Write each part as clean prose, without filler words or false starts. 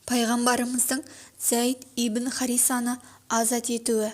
Пайғамбарымыздың Зәйд ибн Харисаны азат етуі.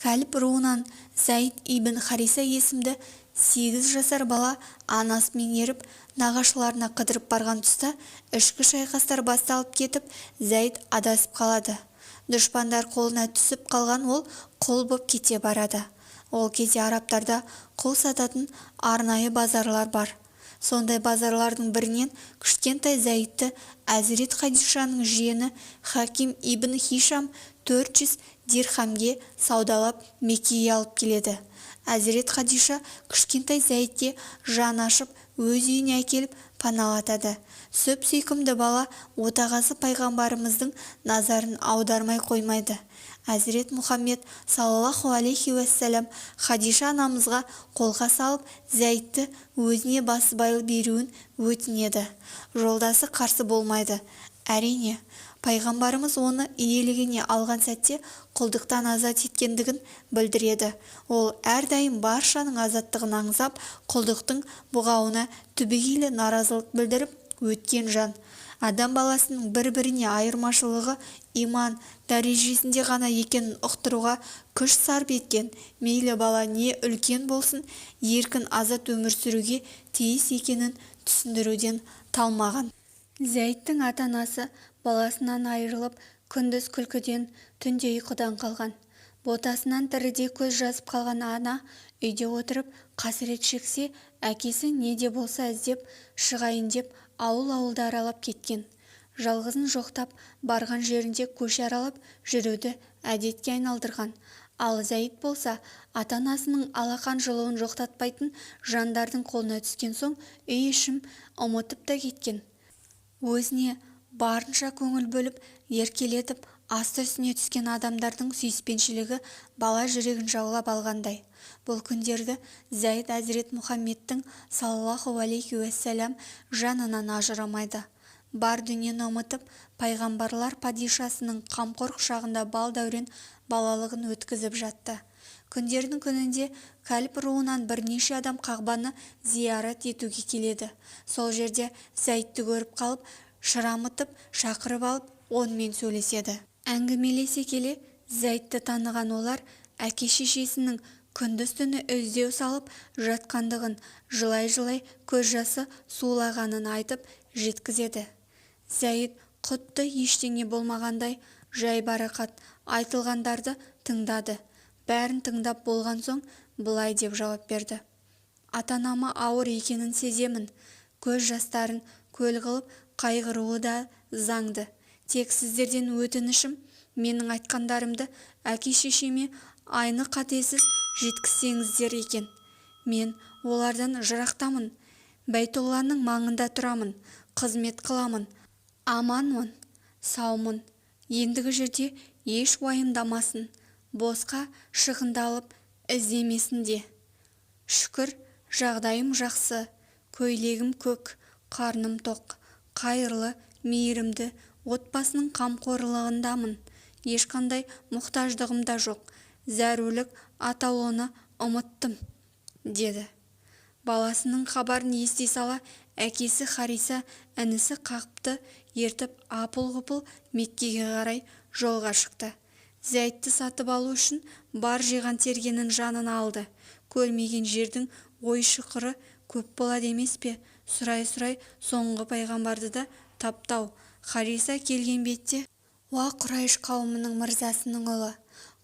Кәліп руынан Зәйд ибн Хариса есімді 8 жасар бала анасымен еріп нағашыларына қыдырып барған тұста ішкі шайқастар басталып кетіп, Зәйд адасып қалады. Дұшпандар қолына түсіп қалған ол құл боп кете барады. Ол кезде арабтарда құл сататын арнайы базарлар бар. Сондай базарлардың бірінен кішкентай Зәйдті Әзірет Хадишаның жиені Хаким ибн Хишам 400 дирхамге саудалап Меккеге алып келеді. Әзірет Хадиша кішкентай Зәйдке жан ашып өз үйіне әкеліп паналатады. Сөп-сүйкімді бала отағасы пайғамбарымыздың назарын аудармай қоймайды. Әзірет Мұхаммед саллаллаху алейхи уассалам Хадиша анамызға қолға салып Зәйдті өзіне басыбайлы беруін өтінеді. Жолдасы қарсы болмайды. Әрине, пайғамбарымыз оны иелігіне алған сәтте құлдықтан азат еткендігін білдіреді. Ол әрдайым баршаның азаттығын аңсап, құлдықтың бұғауына түбегейлі наразылық білдіріп өткен жан. Адам баласының бір-біріне айырмашылығы иман дәрежесінде ғана екенін ұқтыруға күш сарп еткен. Мейлі бала не үлкен болсын, еркін азат өмір сүруге тиіс екенін түсіндіруден талмаған. Зәйдтің ата-анасы баласынан айырылып, күндіз күлкіден, түнде ұйқыдан қалған. Ботасынан тіріде көз жазып қалған ана үйде отырып қасірет шексе, әкесі не де болса іздеп шығайын деп ауыл-ауылды аралап кеткен. Жалғызын жоқтап барған жерінде көше аралап жүруді әдетке айналдырған. Ал Зәйд болса, ата-анасының алақан жылуын жоқтатпайтын жандардың қолына түскен соң үй ішім ұмытып та кеткен. Өзіне барынша көңіл бөліп, еркелетіп, асты үстіне түскен адамдардың сүйіспеншілігі бала жүрегін жаулап алғандай. Бұл күндерді Зәйд Әзірет Мұхаммедтің саллаллаху алейхи уассалам жанынан ажырамайды. Бар дүниені ұмытып, пайғамбарлар падишасының қамқор құшағында бал дәурен балалығын өткізіп жатты. Күндердің күнінде Кәліп руынан бірнеше адам Қағбаны зиярат етуге келеді. Сол жерде Зәйдті көріп қалып, шырамытып, шақырып алып, онымен сөйлеседі. Әңгімелесе келе, Зәйдті таныған олар әке-шешесінің күндіз-түні іздеу салып жатқандығын, жылай-жылай көз жасы сулағанын айтып жеткізеді. Зәйд құтты ештеңе болмағандай жайбарақат айтылғандарды тыңдады. Бәрін тыңдап болған соң былай деп жауап берді. Ата-анама ауыр екенін сеземін. Көз жастарын көл қылып қайғыруы да заңды. Тек сіздерден өтінішім, менің айтқандарымды әке-шешеме айны-қатесіз жеткізсеңіздер екен. Мен олардан жырақтамын. Бәйтулланың маңында тұрамын, қызмет қыламын, аманмын, саумын. Ендігі жерде еш уайымдамасын, босқа шығындалып іздемесін де. Шүкір, жағдайым жақсы, көйлегім көк, қарным тоқ, қайырлы, мейірімді, отбасының қамқорлығындамын. Ешқандай мұқтаждығым да жоқ. Зәрулік атаулыны ұмыттым, деді. Баласының хабарын ести сала, әкесі Хариса інісі Қағбты ертіп апыл-ғұпыл Меккеге қарай жолға шықты. Зәйдті сатып алу үшін бар жиған тергенін жанына алды. Көрмеген жердің ой-шұқыры көп болады емес пе? Сұрай-сұрай соңғы пайғамбарды да таптау. Хариса келген бетте: «Уа Құрайш қауымының мырзасының ұлы,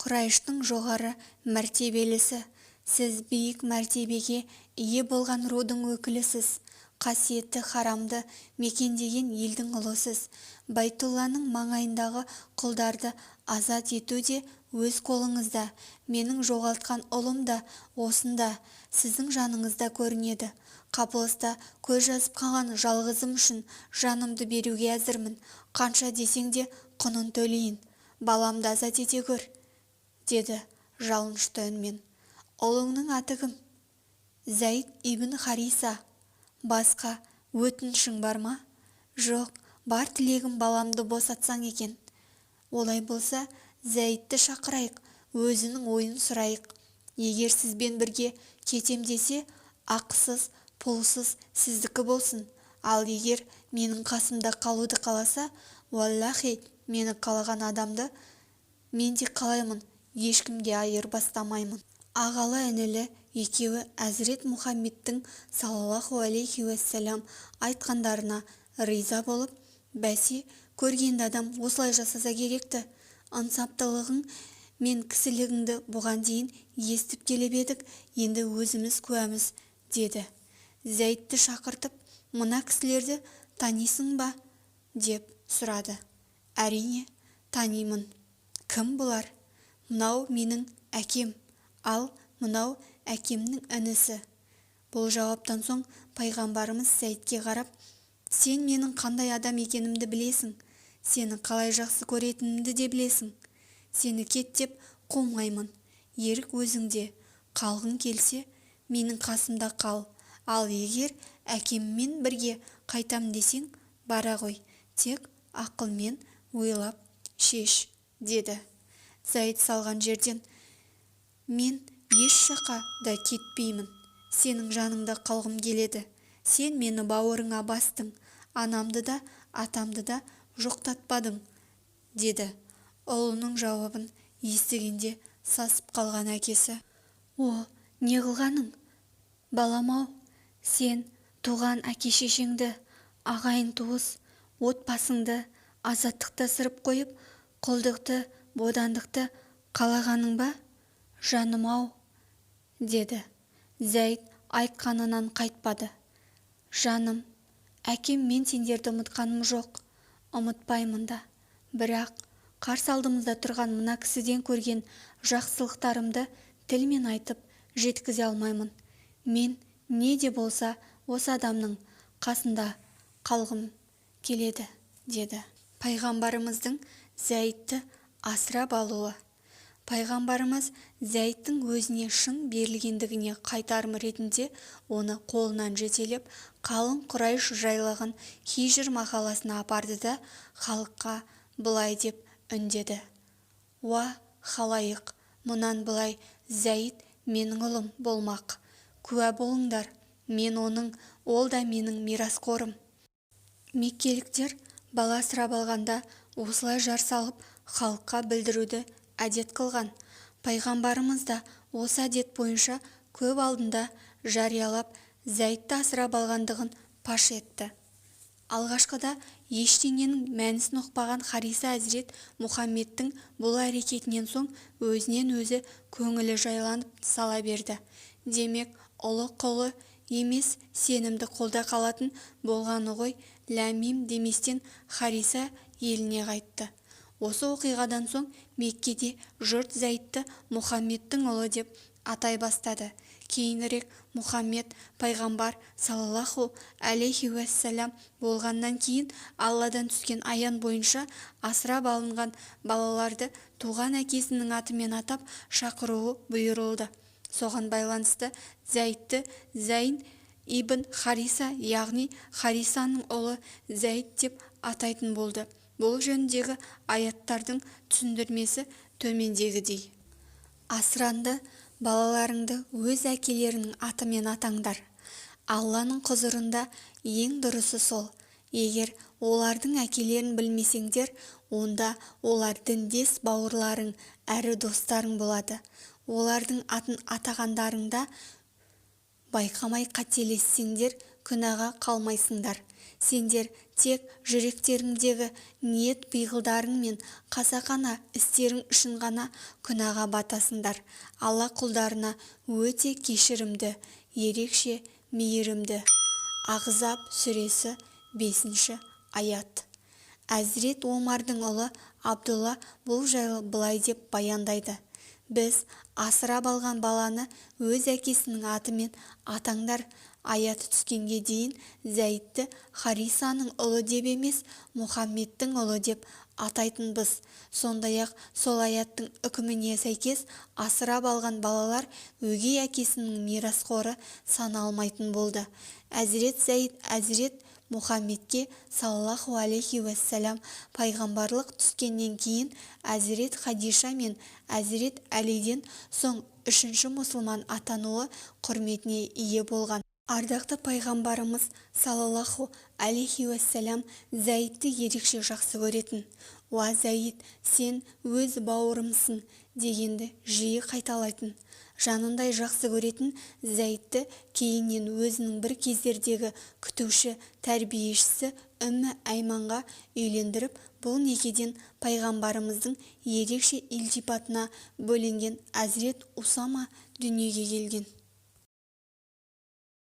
Құрайштың жоғары мәртебелісі, сіз биік мәртебеге ие болған рудың өкілісіз, қасиетті харамды мекендеген елдің ұлысыз. Байтулланың маңайындағы құлдарды азат ету де өз қолыңызда. Менің жоғалтқан ұлым да осында, сіздің жаныңызда көрінеді. Қапылыста көз жазып қалған жалғызым үшін жанымды беруге әзірмін. Қанша десең де құнын төлейін. Баламды азат ете көр», деді жалынышты үнмен. «Ұлыңның аты кім?» «Зәйд ибн Хариса». «Басқа өтінішің бар ма?» «Жоқ, бар тілегім баламды босатсаң екен». «Олай болса, Зәйдті шақырайық, өзінің ойын сұрайық. Егер сізбен бірге кетем десе, ақысыз, пұлсыз сіздікі болсын. Ал егер менің қасымда қалуды қаласа, уаллахи, мені қалаған адамды мен де қалаймын, ешкімге айырбастамаймын. Ағалы інілі екеуі әзірет Мұхаммедтің саллаллаху алейхи уассалам айтқандарына риза болып, бәсе, көргенді адам осылай жасаса керекті, ынсаптылығың мен кісілігіңді бұған дейін естіп келіп едік, енді өзіміз куәміз, деді. Зәйдті шақыртып, мына кісілерді танисың ба, деп сұрады. Әрине, танимын. Кім бұлар? Мынау менің әкем, ал мынау әкемнің інісі. Бұл жауаптан соң пайғамбарымыз Зәйдке қарап, сен менің қандай адам екенімді білесің, сені қалай жақсы көретінімді де білесің. Сені кет деп қумаймын, ерік өзіңде, қалғың келсе, менің қасымда қал, ал егер әкеммен бірге қайтам десең, бара ғой, тек ақылмен ойлап шеш, деді. Зәйд салған жерден, мен еш жаққа да кетпеймін, сенің жаныңда қалғым келеді, сен мені бауырыңа бастың, анамды да атамды да жоқтатпадың, деді. Ұлының жауабын естігенде сасып қалған әкесі, о, не қылғаның, балам-ау, сен туған әке-шешеңді, ағайын туыс, отбасыңды азаттықта сырып қойып, құлдықты, бодандықты қалағаның ба, жаным-ау, деді. Зәйд айтқанынан қайтпады. Жаным, әкем, мен сендерді ұмытқаным жоқ, ұмытпаймын да, бірақ қарсы алдымызда тұрған мына кісіден көрген жақсылықтарымды тілмен айтып жеткізе алмаймын. Мен не де болса осы адамның қасында қалғым келеді, деді. Пайғамбарымыздың Зәйдті асырап алуы. Пайғамбарымыз Зәйдтің өзіне шын берілгендігіне қайтарым ретінде оны қолынан жетелеп, қалың Құрайш жайлаған Хижр махаласына апарды да халыққа былай деп үндеді. Уа, халайық, мұнан былай Зәйд менің ұлым болмақ. Куә болыңдар, мен оның, ол да менің мирасқорым. Меккеліктер бала асырап алғанда осылай жар салып халыққа білдіруді әдет қылған. Пайғамбарымыз да осы әдет бойынша көп алдында жариялап Зәйдті асырап алғандығын паш етті. Алғашқыда ештеңенің мәнісін ұқпаған Хариса әзірет Мұхаммедтің бұл әрекетінен соң өзінен өзі көңілі жайланып сала берді. Демек, ұлы құлы емес сенімді қолда қалатын болғаны ғой, ләмим деместен Хариса еліне қайтты. Осы оқиғадан соң Меккеде жұрт Зәйдті Мұхаммедтің ұлы деп атай бастады. Кейінірек Мұхаммед пайғамбар саллаллаху алейхи уассалам болғаннан кейін Алладан түскен аян бойынша асырап алынған балаларды туған әкесінің атымен атап шақыруы бұйырылды. Соған байланысты Зәйдті Зәйн ибн Хариса, яғни Харисаның ұлы Зәйд деп атайтын болды. Бұл жөніндегі аяттардың түсіндірмесі төмендегідей. Асыранды балаларыңды өз әкелерінің атымен атаңдар. Алланың құзырында ең дұрысы сол. Егер олардың әкелерін білмесеңдер, онда олар діндес бауырларың әрі достарың болады. Олардың атын атағандарыңда байқамай қателессеңдер, күнәға қалмайсыңдар. Сендер тек жүректеріңдегі ниет пиғылдарың мен қасақана істерің үшін ғана күнәға батасыңдар. Алла құлдарына өте кешірімді, ерекше мейірімді. Ахзаб сүресі 5 аят. Әзірет Омардың ұлы Абдулла бұл жайлы былай деп баяндайды. Біз асырап алған баланы өз әкесінің атымен атаңдар. Аяты түскенге дейін Зәйдті Харисаның ұлы деп емес, Мұхаммедтің ұлы деп атайтынбыз. Сондай-ақ сол аяттың үкіміне сәйкес асырап алған балалар өгей әкесінің мирасқоры саналмайтын болды. Әзірет Зәйд әзірет Мұхаммедке саллаллаху алейхи уассалам пайғамбарлық түскеннен кейін әзірет Хадиша мен әзірет Әлиден соң үшінші мұсылман атануы құрметіне ие болған. Ардақты пайғамбарымыз саллаллаху алейхи уассалам Зәйдті ерекше жақсы көретін. «Уа Зәйд, сен өз бауырымсың» дегенді жиі қайталайтын. Жанындай жақсы көретін Зәйдті кейіннен өзінің бір кездердегі күтуші тәрбиешісі Үммі Айманға үйлендіріп, бұл некеден пайғамбарымыздың ерекше илтипатына бөленген Әзірет Усама дүниеге келген.